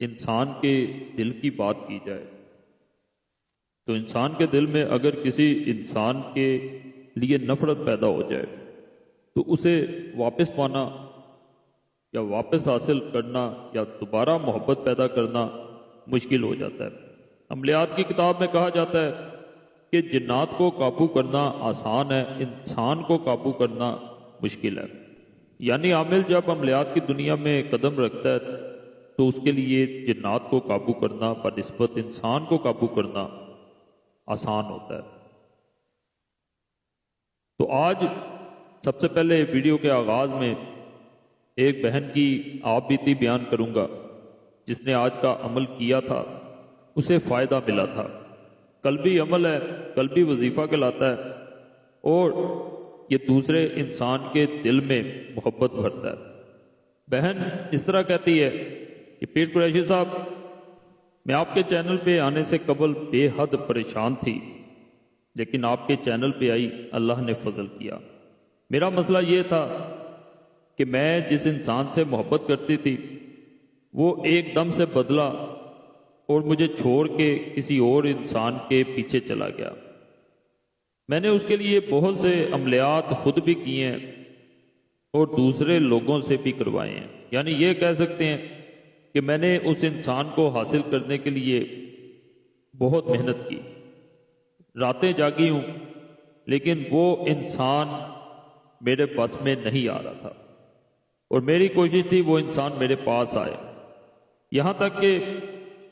انسان کے دل کی بات کی جائے تو انسان کے دل میں اگر کسی انسان کے لیے نفرت پیدا ہو جائے تو اسے واپس پانا یا واپس حاصل کرنا یا دوبارہ محبت پیدا کرنا مشکل ہو جاتا ہے۔ عملیات کی کتاب میں کہا جاتا ہے کہ جنات کو قابو کرنا آسان ہے، انسان کو قابو کرنا مشکل ہے۔ یعنی عامل جب عملیات کی دنیا میں قدم رکھتا ہے تو اس کے لیے جنات کو قابو کرنا بنسبت انسان کو قابو کرنا آسان ہوتا ہے۔ تو آج سب سے پہلے ویڈیو کے آغاز میں ایک بہن کی آپ بیتی بیان کروں گا جس نے آج کا عمل کیا تھا، اسے فائدہ ملا تھا۔ قلبی عمل ہے، قلبی وظیفہ کہلاتا ہے اور یہ دوسرے انسان کے دل میں محبت بھرتا ہے۔ بہن اس طرح کہتی ہے کہ پیر قریشی صاحب، میں آپ کے چینل پہ آنے سے قبل بے حد پریشان تھی، لیکن آپ کے چینل پہ آئی، اللہ نے فضل کیا۔ میرا مسئلہ یہ تھا کہ میں جس انسان سے محبت کرتی تھی وہ ایک دم سے بدلا اور مجھے چھوڑ کے کسی اور انسان کے پیچھے چلا گیا۔ میں نے اس کے لیے بہت سے عملیات خود بھی کیے ہیں اور دوسرے لوگوں سے بھی کروائے ہیں۔ یعنی یہ کہہ سکتے ہیں کہ میں نے اس انسان کو حاصل کرنے کے لیے بہت محنت کی، راتیں جاگی ہوں، لیکن وہ انسان میرے بس میں نہیں آ رہا تھا اور میری کوشش تھی وہ انسان میرے پاس آئے۔ یہاں تک کہ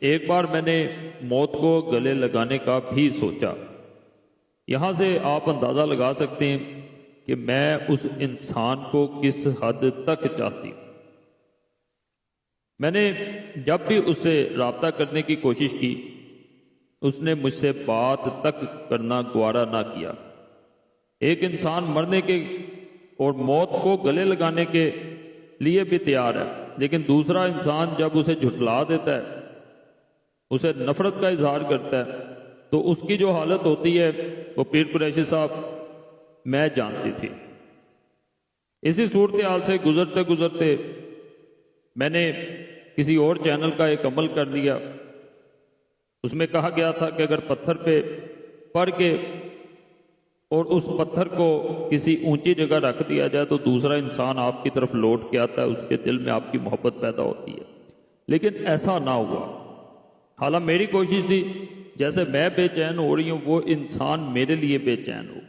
ایک بار میں نے موت کو گلے لگانے کا بھی سوچا۔ یہاں سے آپ اندازہ لگا سکتے ہیں کہ میں اس انسان کو کس حد تک چاہتی ہوں۔ میں نے جب بھی اس سے رابطہ کرنے کی کوشش کی، اس نے مجھ سے بات تک کرنا گوارا نہ کیا۔ ایک انسان مرنے کے اور موت کو گلے لگانے کے لیے بھی تیار ہے، لیکن دوسرا انسان جب اسے جھٹلا دیتا ہے، اسے نفرت کا اظہار کرتا ہے، تو اس کی جو حالت ہوتی ہے وہ پیر قریشی صاحب میں جانتی تھی۔ اسی صورتحال سے گزرتے گزرتے میں نے کسی اور چینل کا ایک عمل کر لیا۔ اس میں کہا گیا تھا کہ اگر پتھر پہ پڑھ کے اور اس پتھر کو کسی اونچی جگہ رکھ دیا جائے تو دوسرا انسان آپ کی طرف لوٹ کے آتا ہے، اس کے دل میں آپ کی محبت پیدا ہوتی ہے۔ لیکن ایسا نہ ہوا۔ حالانکہ میری کوشش تھی جیسے میں بے چین ہو رہی ہوں وہ انسان میرے لیے بے چین ہو،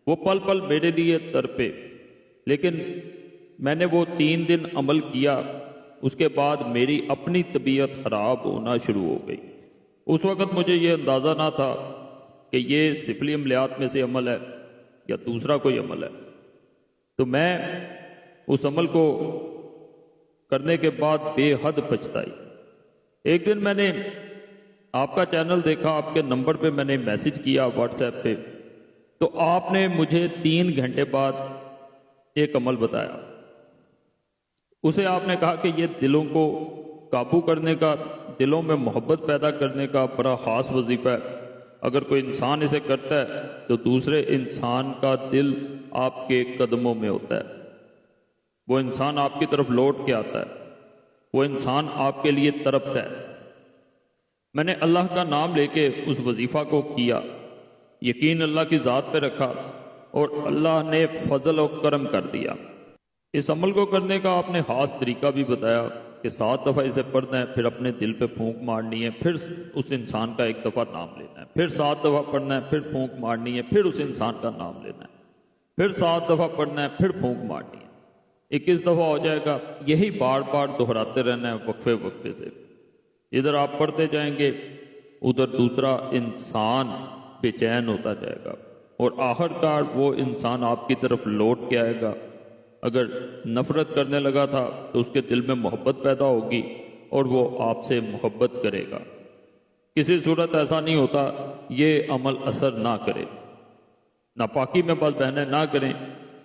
وہ پل پل میرے لیے تڑپے۔ لیکن میں نے وہ 3 دن عمل کیا، اس کے بعد میری اپنی طبیعت خراب ہونا شروع ہو گئی۔ اس وقت مجھے یہ اندازہ نہ تھا کہ یہ سفلی عملیات میں سے عمل ہے یا دوسرا کوئی عمل ہے۔ تو میں اس عمل کو کرنے کے بعد بے حد پچھتائی۔ ایک دن میں نے آپ کا چینل دیکھا، آپ کے نمبر پہ میں نے میسج کیا واٹس ایپ پہ، تو آپ نے مجھے 3 گھنٹے بعد ایک عمل بتایا۔ اسے آپ نے کہا کہ یہ دلوں کو قابو کرنے کا، دلوں میں محبت پیدا کرنے کا بڑا خاص وظیفہ ہے۔ اگر کوئی انسان اسے کرتا ہے تو دوسرے انسان کا دل آپ کے قدموں میں ہوتا ہے، وہ انسان آپ کی طرف لوٹ کے آتا ہے، وہ انسان آپ کے لیے تڑپتا ہے۔ میں نے اللہ کا نام لے کے اس وظیفہ کو کیا، یقین اللہ کی ذات پہ رکھا اور اللہ نے فضل و کرم کر دیا۔ اس عمل کو کرنے کا آپ نے خاص طریقہ بھی بتایا کہ 7 دفعہ اسے پڑھنا ہے، پھر اپنے دل پہ پھونک مارنی ہے، پھر اس انسان کا 1 دفعہ نام لینا ہے، پھر 7 دفعہ پڑھنا ہے، پھر پھونک مارنی ہے، پھر اس انسان کا نام لینا ہے، پھر 7 دفعہ پڑھنا ہے، پھر پھونک مارنی ہے۔ 21 دفعہ ہو جائے گا۔ یہی بار بار دہراتے رہنا ہے وقفے وقفے سے۔ ادھر آپ پڑھتے جائیں گے، ادھر دوسرا انسان بے چین ہوتا جائے گا اور آخر کار وہ انسان آپ کی طرف لوٹ کے آئے گا۔ اگر نفرت کرنے لگا تھا تو اس کے دل میں محبت پیدا ہوگی اور وہ آپ سے محبت کرے گا۔ کسی صورت ایسا نہیں ہوتا یہ عمل اثر نہ کرے۔ ناپاکی میں بس بہنیں نہ کریں،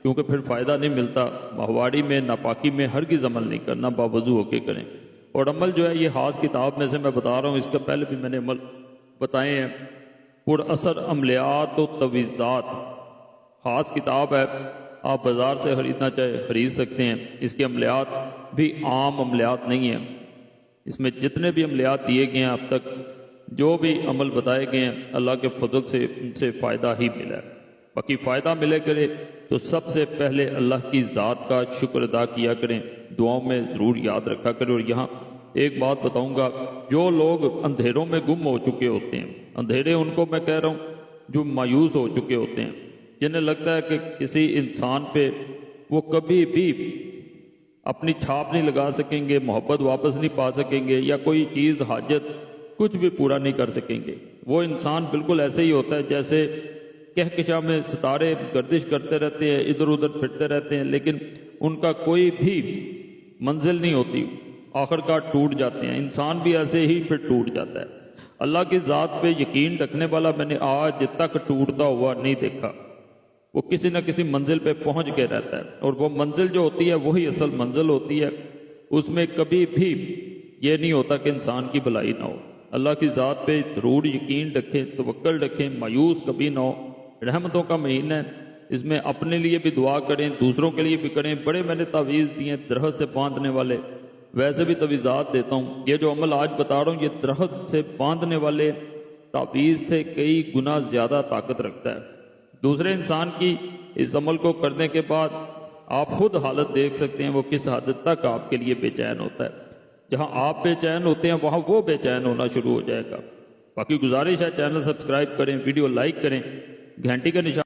کیونکہ پھر فائدہ نہیں ملتا۔ ماہواری میں ناپاکی میں ہرگز عمل نہیں کرنا، باوضو ہو کے کریں۔ اور عمل جو ہے یہ خاص کتاب میں سے میں بتا رہا ہوں، اس کے پہلے بھی میں نے عمل بتائے ہیں۔ پر اثر عملیات و تویزات خاص کتاب ہے، آپ بازار سے خریدنا چاہے خرید سکتے ہیں۔ اس کے عملیات بھی عام عملیات نہیں ہیں، اس میں جتنے بھی عملیات دیے گئے ہیں اب تک، جو بھی عمل بتائے گئے ہیں، اللہ کے فضل سے ان سے فائدہ ہی ملا ہے۔ باقی فائدہ ملے کرے تو سب سے پہلے اللہ کی ذات کا شکر ادا کیا کریں، دعاؤں میں ضرور یاد رکھا کریں۔ اور یہاں ایک بات بتاؤں گا، جو لوگ اندھیروں میں گم ہو چکے ہوتے ہیں، اندھیرے ان کو میں کہہ رہا ہوں جو مایوس ہو چکے ہوتے ہیں، جنہیں لگتا ہے کہ کسی انسان پہ وہ کبھی بھی اپنی چھاپ نہیں لگا سکیں گے، محبت واپس نہیں پا سکیں گے، یا کوئی چیز حاجت کچھ بھی پورا نہیں کر سکیں گے، وہ انسان بالکل ایسے ہی ہوتا ہے جیسے کہکشاں میں ستارے گردش کرتے رہتے ہیں، ادھر ادھر پھرتے رہتے ہیں، لیکن ان کا کوئی بھی منزل نہیں ہوتی، آخر کار ٹوٹ جاتے ہیں۔ انسان بھی ایسے ہی پھر ٹوٹ جاتا ہے۔ اللہ کی ذات پہ یقین رکھنے والا میں نے آج تک ٹوٹتا ہوا نہیں دیکھا، وہ کسی نہ کسی منزل پہ پہنچ کے رہتا ہے، اور وہ منزل جو ہوتی ہے وہی اصل منزل ہوتی ہے، اس میں کبھی بھی یہ نہیں ہوتا کہ انسان کی بھلائی نہ ہو۔ اللہ کی ذات پہ ضرور یقین رکھیں، توکل رکھیں، مایوس کبھی نہ ہو۔ رحمتوں کا مہینہ ہے، اس میں اپنے لیے بھی دعا کریں، دوسروں کے لیے بھی کریں۔ بڑے میں نے تعویذ دیے درخت سے باندھنے والے، ویسے بھی تعویذات دیتا ہوں۔ یہ جو عمل آج بتا رہا ہوں، یہ درخت سے باندھنے والے تعویذ سے کئی گنا زیادہ طاقت رکھتا ہے۔ دوسرے انسان کی اس عمل کو کرنے کے بعد آپ خود حالت دیکھ سکتے ہیں وہ کس حد تک آپ کے لیے بے چین ہوتا ہے۔ جہاں آپ بے چین ہوتے ہیں وہاں وہ بے چین ہونا شروع ہو جائے گا۔ باقی گزارش ہے چینل سبسکرائب کریں، ویڈیو لائک کریں، گھنٹی کا نشان